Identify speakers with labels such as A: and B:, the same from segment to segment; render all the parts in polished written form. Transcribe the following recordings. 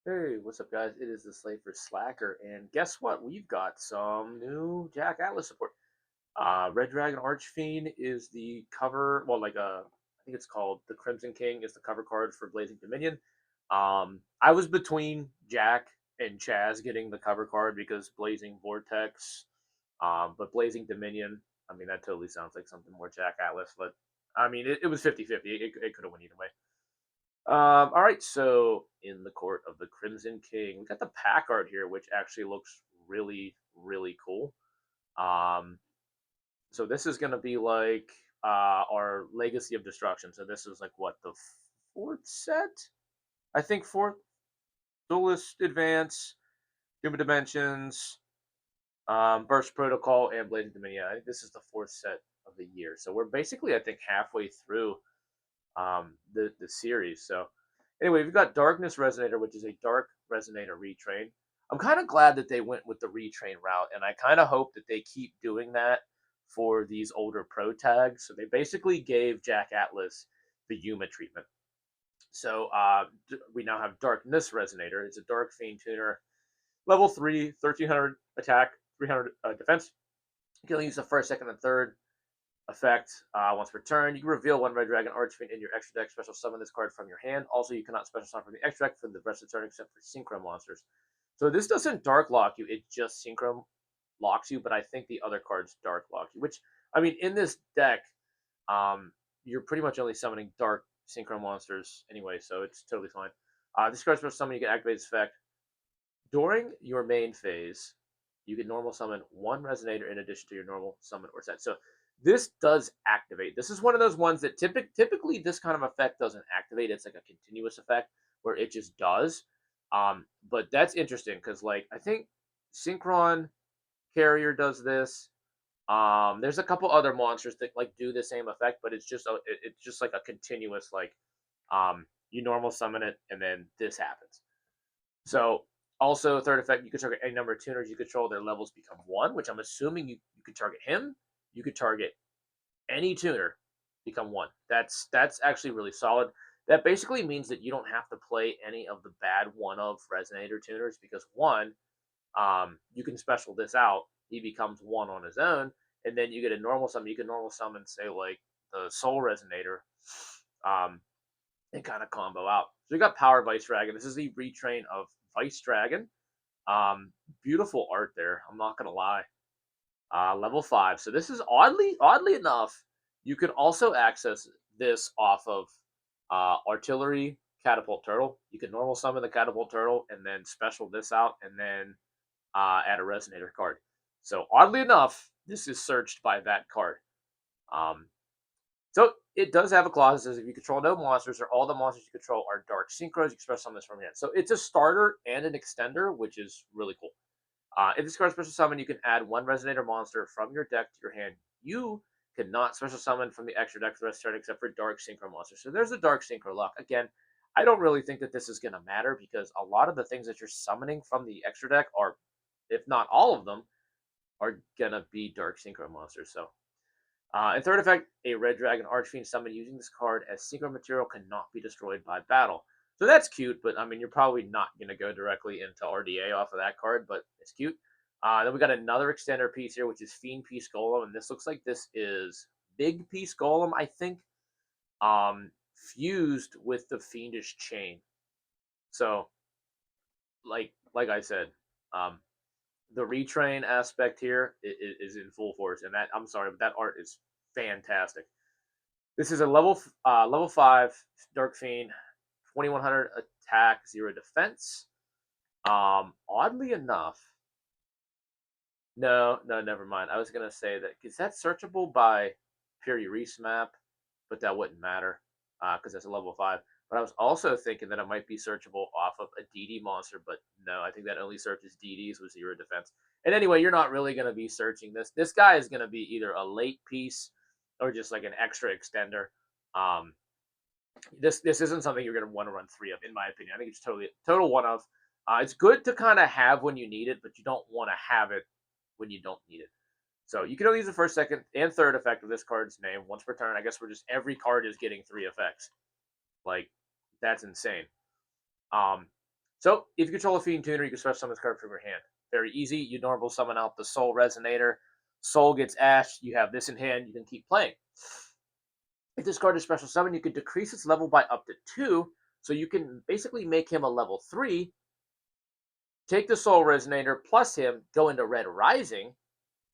A: Hey, what's up, guys? It is the Slave for Slacker, and guess what? We've got some new Jack Atlas support. Red Dragon Archfiend is the cover. Well, I think it's called the Crimson King is the cover card for Blazing Dominion. I was between Jack and Chaz getting the cover card because Blazing Vortex, but Blazing Dominion. I mean, that totally sounds like something more Jack Atlas, but I mean, it was 50-50. It could have went either way. All right, so in the court of the Crimson King, we got the pack art here, which actually looks really, really cool. Um, so this is gonna be like our Legacy of Destruction. So this is like what the fourth set, I think fourth Duelist Advance, Doom of Dimensions, Burst Protocol, and Blazing Dominion. I think this is the fourth set of the year. So we're basically, I think, halfway through the series. So anyway, we've got Darkness Resonator, which is a Dark Resonator retrain. I'm kind of glad that they went with the retrain route, and I kind of hope that they keep doing that for these older pro tags. So they basically gave Jack Atlas the Yuma treatment. So we now have Darkness Resonator. It's a Dark Fiend tuner, level 3, 1300 attack, 300 defense. You can only use the first, second, and third effect once per turn. You can reveal one Red Dragon Archfiend in your extra deck, special summon this card from your hand. Also, you cannot special summon from the extra deck for the rest of the turn except for synchro monsters. So this doesn't dark lock you, it just synchro locks you, but I think the other cards dark lock you, which, I mean, in this deck, you're pretty much only summoning dark synchro monsters anyway, so it's totally fine. This card's special summon, you can activate this effect. During your main phase, you can normal summon one Resonator in addition to your normal summon or set. So this does activate. This is one of those ones that typically this kind of effect doesn't activate. It's like a continuous effect where it just does. But that's interesting because like I think Synchron Carrier does this. There's a couple other monsters that like do the same effect, but it's just like a continuous like you normal summon it and then this happens. So also third effect, you could target any number of tuners you control. Their levels become one, which I'm assuming you could target him. You could target any tuner, become one. That's actually really solid. That basically means that you don't have to play any of the bad one of resonator tuners because one, you can special this out. He becomes one on his own, and then you get a normal summon. You can normal summon, say like the soul resonator, um, and kind of combo out. So we got Power Vice Dragon. This is the retrain of Vice Dragon. Beautiful art there. I'm not gonna lie. Level 5. So this is oddly enough, you can also access this off of Artillery Catapult Turtle. You can normal summon the Catapult Turtle and then special this out and then add a Resonator card. So oddly enough, this is searched by that card. Um, so it does have a clause that says if you control no monsters or all the monsters you control are dark synchros, you can special summon this from your hand. So it's a starter and an extender, which is really cool. If this card special summon, you can add one Resonator monster from your deck to your hand. You cannot special summon from the extra deck for the rest of the turn except for Dark Synchro monsters. So there's a Dark Synchro lock. Again, I don't really think that this is going to matter because a lot of the things that you're summoning from the extra deck are, if not all of them, are going to be Dark Synchro monsters. So in third effect, a Red Dragon Archfiend summon using this card as synchro material cannot be destroyed by battle. So that's cute, but I mean, you're probably not going to go directly into RDA off of that card, but it's cute. Then we got another extender piece here, which is Fiend Piece Golem, and this looks like this is Big Piece Golem, I think, fused with the Fiendish Chain. So, like I said, um, the retrain aspect here is in full force, and that I'm sorry, but that art is fantastic. This is a level 5 Dark Fiend, 2100 attack, 0 defense. Oddly enough, no, never mind. I was gonna say that is that searchable by Reese map, but that wouldn't matter because that's a level 5. But I was also thinking that it might be searchable off of a DD monster, but no, I think that only searches DDs with 0 defense. And anyway, you're not really going to be searching this. This guy is going to be either a late piece or just like an extra extender. Um, this isn't something you're going to want to run 3 of, in my opinion. I think it's total one of. It's good to kind of have when you need it, but you don't want to have it when you don't need it. So you can only use the first, second, and third effect of this card's name once per turn. I guess we're just every card is getting 3 effects. Like that's insane. Um, So if you control a Fiend Tuner, you can special summon this card from your hand. Very easy. You normal summon out the Soul Resonator. Soul gets ashed. You have this in hand. You can keep playing. If this card is special summon, you can decrease its level by up to 2. So you can basically make him a level 3. Take the Soul Resonator plus him, go into Red Rising,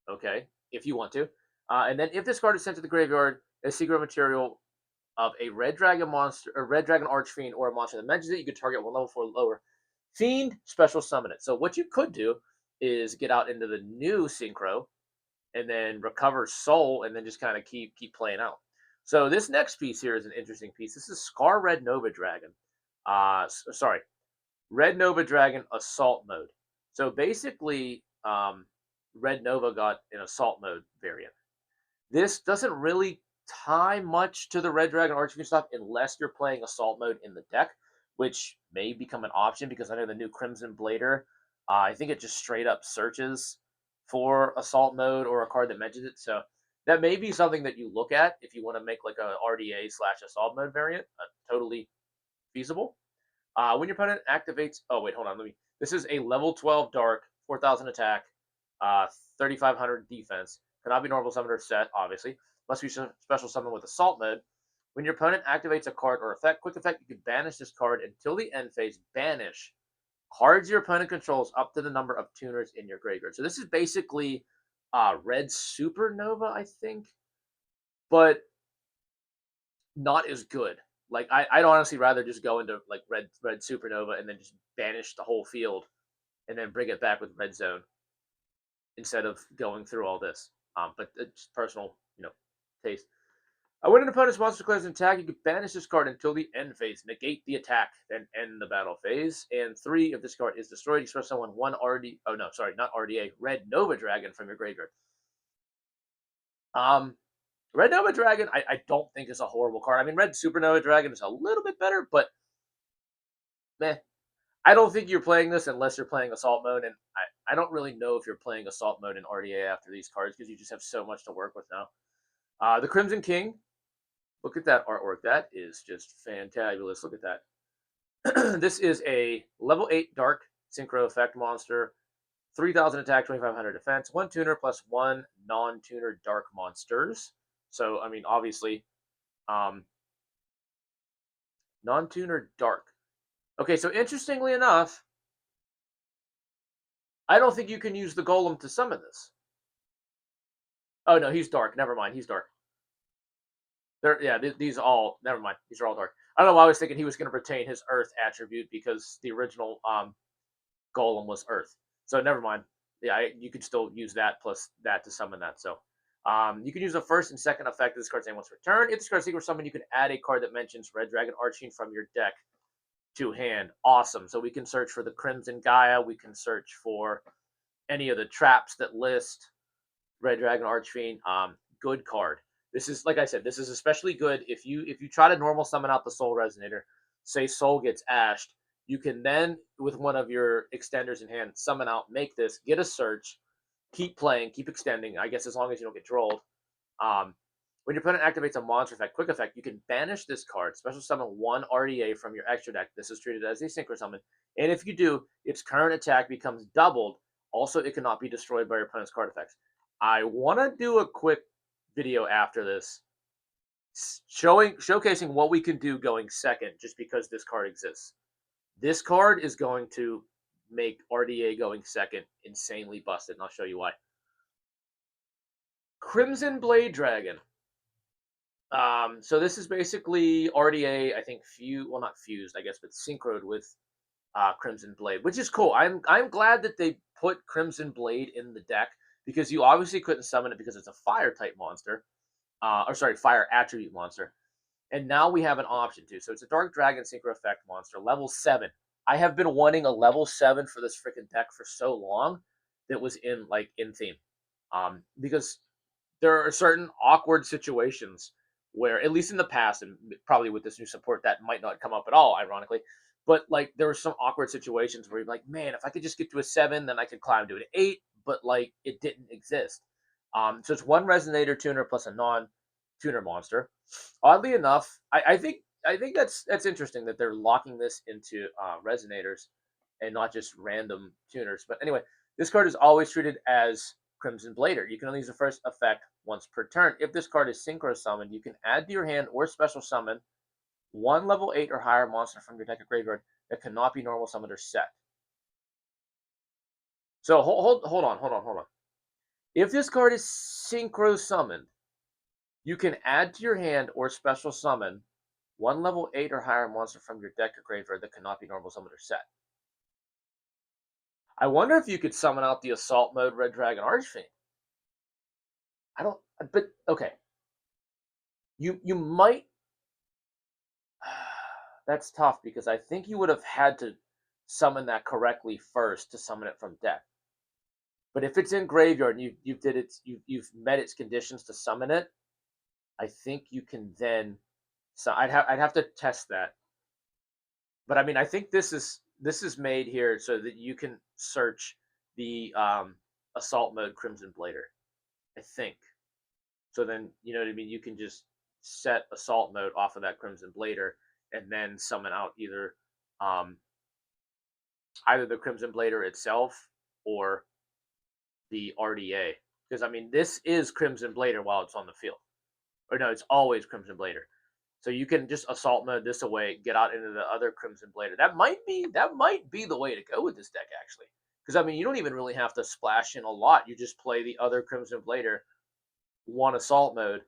A: okay, if you want to. And then if this card is sent to the graveyard, a secret material of a Red Dragon monster, or Red Dragon Archfiend, or a monster that mentions it, you can target one level 4 lower Fiend, special summon it. So what you could do is get out into the new Synchro and then recover Soul and then just kind of keep playing out. So this next piece here is an interesting piece. This is Scar Red Nova Dragon. Sorry, Red Nova Dragon Assault Mode. So basically, Red Nova got an Assault Mode variant. This doesn't really tie much to the Red Dragon Archfiend stuff unless you're playing Assault Mode in the deck, which may become an option because I know the new Crimson Blader, I think it just straight up searches for Assault Mode or a card that mentions it. So that may be something that you look at if you want to make like a RDA/Assault Mode variant. Totally feasible. When your opponent activates, oh wait, hold on. This is a level 12 Dark, 4,000 attack, 3,500 defense. Cannot be normal summon or set, obviously. Must be special summon with Assault Mode. When your opponent activates a card or effect, quick effect, you can banish this card until the end phase. Banish cards your opponent controls up to the number of tuners in your graveyard. So this is basically Red Supernova, I think, but not as good. Like I'd honestly rather just go into like red Supernova and then just banish the whole field and then bring it back with Red Zone instead of going through all this. But it's personal, taste. When an opponent's monster declares an attack, you can banish this card until the end phase. Negate the attack, then end the battle phase. And 3, if this card is destroyed, you special summon one RD. Oh no, sorry, not RDA. Red Nova Dragon from your graveyard. Red Nova Dragon, I don't think is a horrible card. I mean, Red Supernova Dragon is a little bit better, but meh. I don't think you're playing this unless you're playing Assault Mode, and I don't really know if you're playing Assault Mode in RDA after these cards because you just have so much to work with now. The Crimson King, look at that artwork. That is just fantabulous. Look at that. This is a level 8 Dark Synchro Effect monster. 3,000 attack, 2,500 defense, 1 tuner plus 1 non-tuner dark monsters. So, I mean, obviously, non-tuner dark. Okay, so interestingly enough, I don't think you can use the golem to summon this. Oh no, he's dark. Never mind, he's dark. Yeah, these all. Never mind, these are all dark. I don't know why I was thinking he was going to retain his Earth attribute because the original golem was Earth. So never mind. Yeah, you could still use that plus that to summon that. So you can use the first and second effect of this card's name once returned. If this card's secret summon, you can add a card that mentions Red Dragon Archfiend from your deck to hand. Awesome. So we can search for the Crimson Gaia. We can search for any of the traps that list Red Dragon Archfiend. Good card. This is, like I said, this is especially good if you try to normal summon out the Soul Resonator. Say Soul gets ashed, you can then, with one of your extenders in hand, summon out, make this, get a search, keep playing, keep extending. I guess as long as you don't get trolled. When your opponent activates a monster effect, quick effect, you can banish this card, special summon 1 RDA from your extra deck. This is treated as a synchro summon. And if you do, its current attack becomes doubled. Also, it cannot be destroyed by your opponent's card effects. I want to do a quick video after this showcasing what we can do going second just because this card exists. This card is going to make RDA going second insanely busted, and I'll show you why. Crimson Blade Dragon. So this is basically RDA, I think, not fused, I guess, but synchroed with Crimson Blade, which is cool. I'm glad that they put Crimson Blade in the deck because you obviously couldn't summon it because it's a fire type monster, fire attribute monster. And now we have an option too. So it's a Dark Dragon Synchro Effect monster, level 7. I have been wanting a level 7 for this freaking deck for so long that was in theme. Because there are certain awkward situations where, at least in the past, and probably with this new support, that might not come up at all, ironically. But like there were some awkward situations where you're like, man, if I could just get to a 7, then I could climb to an 8, but like it didn't exist. So it's 1 Resonator tuner plus a non-tuner monster. Oddly enough, I think that's interesting that they're locking this into Resonators. and not just random tuners. But anyway, this card is always treated as Crimson Blader. You can only use the first effect once per turn. If this card is synchro summoned, you can add to your hand or special summon one level 8 or higher monster from your deck or graveyard that cannot be normal summoned or set. So hold on. If this card is synchro summoned, you can add to your hand or special summon one level 8 or higher monster from your deck or graveyard that cannot be normal summoned or set. I wonder if you could summon out the Assault Mode Red Dragon Archfiend. I don't, but okay. You might. That's tough because I think you would have had to summon that correctly first to summon it from deck. But if it's in graveyard and you've met its conditions to summon it, I think you can then. So I'd have to test that. But I mean, I think this is made here so that you can search the assault mode Crimson Blader. I think. So then you know what I mean. You can just set assault mode off of that Crimson Blader and then summon out um, either the Crimson Blader itself or the RDA. Because I mean, this is Crimson Blader while it's on the field, or no, it's always Crimson Blader. So you can just assault mode this away, get out into the other Crimson Blader. That might be the way to go with this deck actually. Because I mean, you don't even really have to splash in a lot. You just play the other Crimson Blader, one assault mode,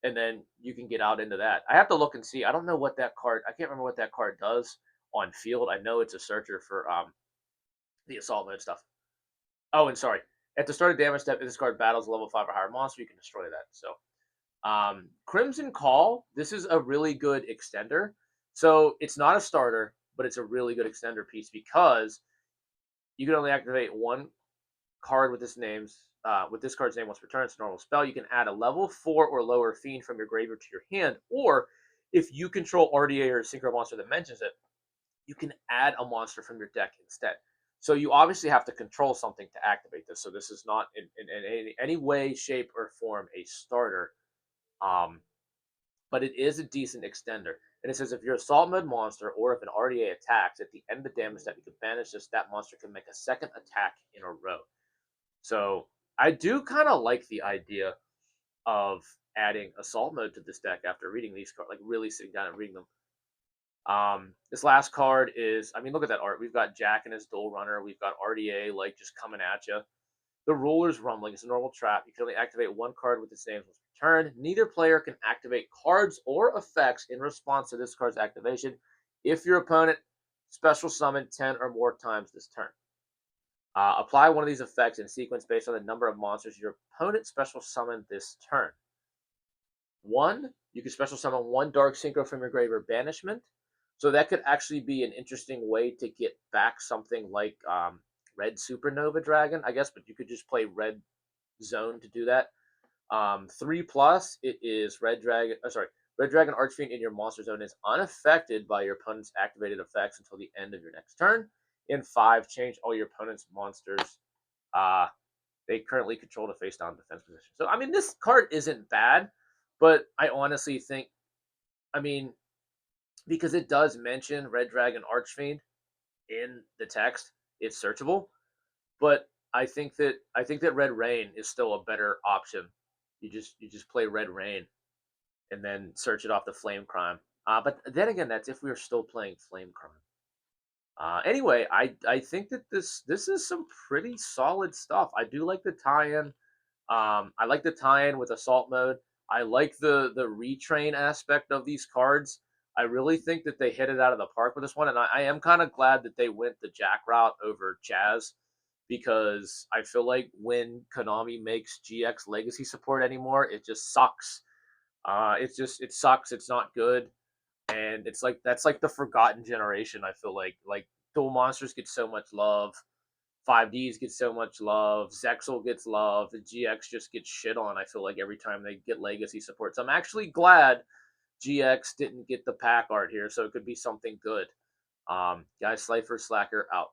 A: and then you can get out into that. I have to look and see. I don't know what that card. I can't remember what that card does on field. I know it's a searcher for the assault mode stuff. Oh, and sorry. At the start of damage step, if this card battles a level 5 or higher monster, you can destroy that. So Crimson Call, this is a really good extender. So it's not a starter, but it's a really good extender piece because you can only activate one card with this card's name once per turn. It's a normal spell. You can add a level 4 or lower fiend from your graveyard to your hand, or if you control RDA or a synchro monster that mentions it, you can add a monster from your deck instead. So you obviously have to control something to activate this. So this is not in any way, shape, or form a starter. But it is a decent extender. And it says if you're assault mode monster or if an RDA attacks, at the end of the damage step, you can banish this. That monster can make a second attack in a row. So I do kind of like the idea of adding assault mode to this deck after reading these cards, like really sitting down and reading them. This last card is, I mean, look at that art. We've got Jack and his Dual Runner. We've got RDA like just coming at you. The Ruler's Rumbling is a normal trap. You can only activate one card with its name once per turn. Neither player can activate cards or effects in response to this card's activation if your opponent special summoned 10 or more times this turn. Apply one of these effects in sequence based on the number of monsters your opponent special summoned this turn. One, you can special summon one Dark Synchro from your graveyard banishment. So that could actually be an interesting way to get back something like Red Supernova Dragon, I guess, but you could just play Red Zone to do that. 3+, it is Red Dragon. Red Dragon Archfiend in your monster zone is unaffected by your opponent's activated effects until the end of your next turn. In 5, change all your opponent's monsters they currently control to face down defense position. So I mean, this card isn't bad, but I honestly think, I mean, because it does mention Red Dragon Archfiend in the text, it's searchable. But I think that Red Rain is still a better option. You just play Red Rain and then search it off the Flame Crime. But then again, that's if we are still playing Flame Crime. Anyway, I think that this is some pretty solid stuff. I do like the tie-in. I like the tie-in with Assault Mode. I like the retrain aspect of these cards. I really think that they hit it out of the park with this one, and I am kind of glad that they went the Jack route over Chaz, because I feel like when Konami makes GX Legacy support anymore, it just sucks. It sucks. It's not good, and it's like that's like the forgotten generation. I feel like Dual Monsters get so much love. 5Ds get so much love. Zexal gets love. The GX just gets shit on, I feel like, every time they get legacy support. So I'm actually glad GX didn't get the pack art here, so it could be something good. Guys, Slifer Slacker out.